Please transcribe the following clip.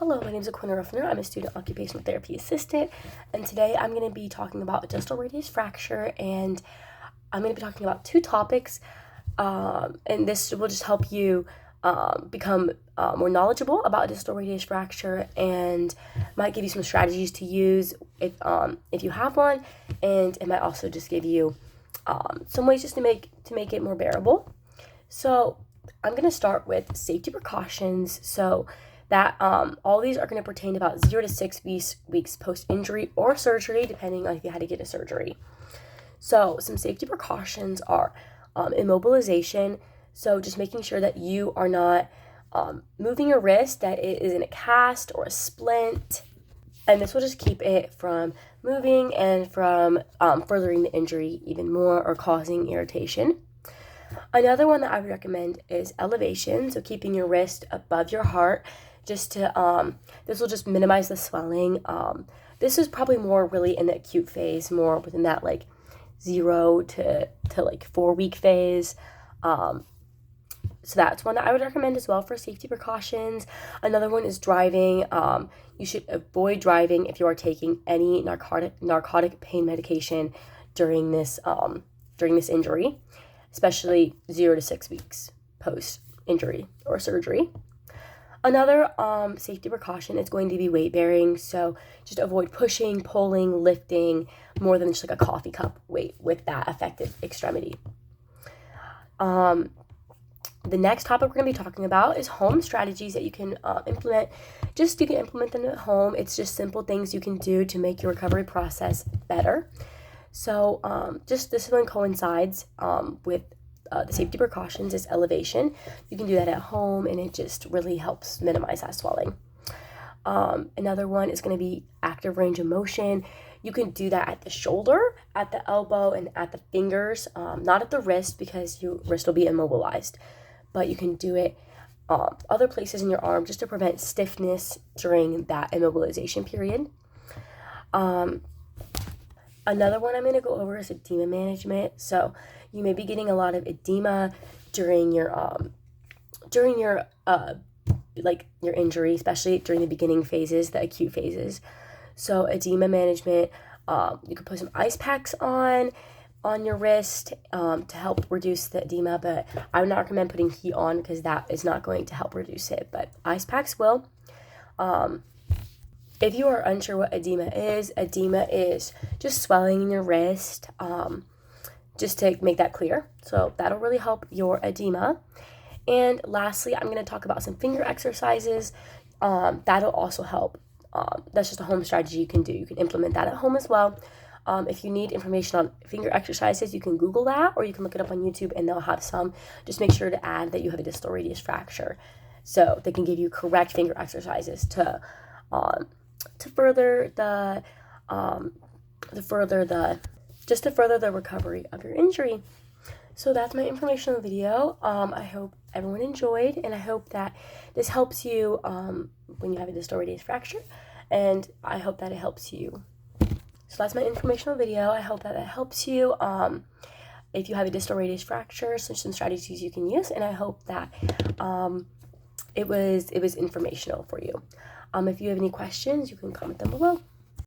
Hello, my name is Aquina Ruffner. I'm a student occupational therapy assistant, and today I'm going to be talking about a distal radius fracture, and I'm going to be talking about two topics, and this will just help you become more knowledgeable about distal radius fracture, and might give you some strategies to use if you have one, and it might also just give you some ways just to make it more bearable. So I'm going to start with safety precautions. So that all these are going to pertain about 0 to 6 weeks post-injury or surgery, depending on if you had to get a surgery. So some safety precautions are immobilization. So just making sure that you are not moving your wrist, that it is in a cast or a splint. And this will just keep it from moving and from furthering the injury even more or causing irritation. Another one that I would recommend is elevation. So keeping your wrist above your heart, just to this will just minimize the swelling. This is probably more really in the acute phase, more within that like 0 to like 4 week phase. So that's one that I would recommend as well for safety precautions. Another one is driving. You should avoid driving if you are taking any narcotic pain medication during this injury, especially 0 to 6 weeks post injury or surgery. Another safety precaution is going to be weight bearing. So just avoid pushing, pulling, lifting more than just like a coffee cup weight with that affected extremity. The next topic we're going to be talking about is home strategies that you can implement. Just you can implement them at home. It's just simple things you can do to make your recovery process better. So just this one coincides with the safety precautions is elevation. You can do that at home, and it just really helps minimize that swelling. Another one is going to be active range of motion. You can do that at the shoulder, at the elbow, and at the fingers, not at the wrist because your wrist will be immobilized. But you can do it other places in your arm just to prevent stiffness during that immobilization period. Another one I'm going to go over is edema management. So you may be getting a lot of edema during your injury, especially during the beginning phases, the acute phases. So edema management, you can put some ice packs on your wrist to help reduce the edema, but I would not recommend putting heat on because that is not going to help reduce it, but ice packs will. If you are unsure what edema is just swelling in your wrist, just to make that clear. So that'll really help your edema. And lastly, I'm going to talk about some finger exercises. That'll also help. That's just a home strategy you can do. You can implement that at home as well. If you need information on finger exercises, you can Google that, or you can look it up on YouTube and they'll have some. Just make sure to add that you have a distal radius fracture. So they can give you correct finger exercises to further the recovery of your injury. So that's my informational video. I hope everyone enjoyed, and I hope that this helps you when you have a distal radius fracture, and I hope that it helps you. So that's my informational video. I hope that it helps you if you have a distal radius fracture, so some strategies you can use, and I hope that it was informational for you. If you have any questions, you can comment them below.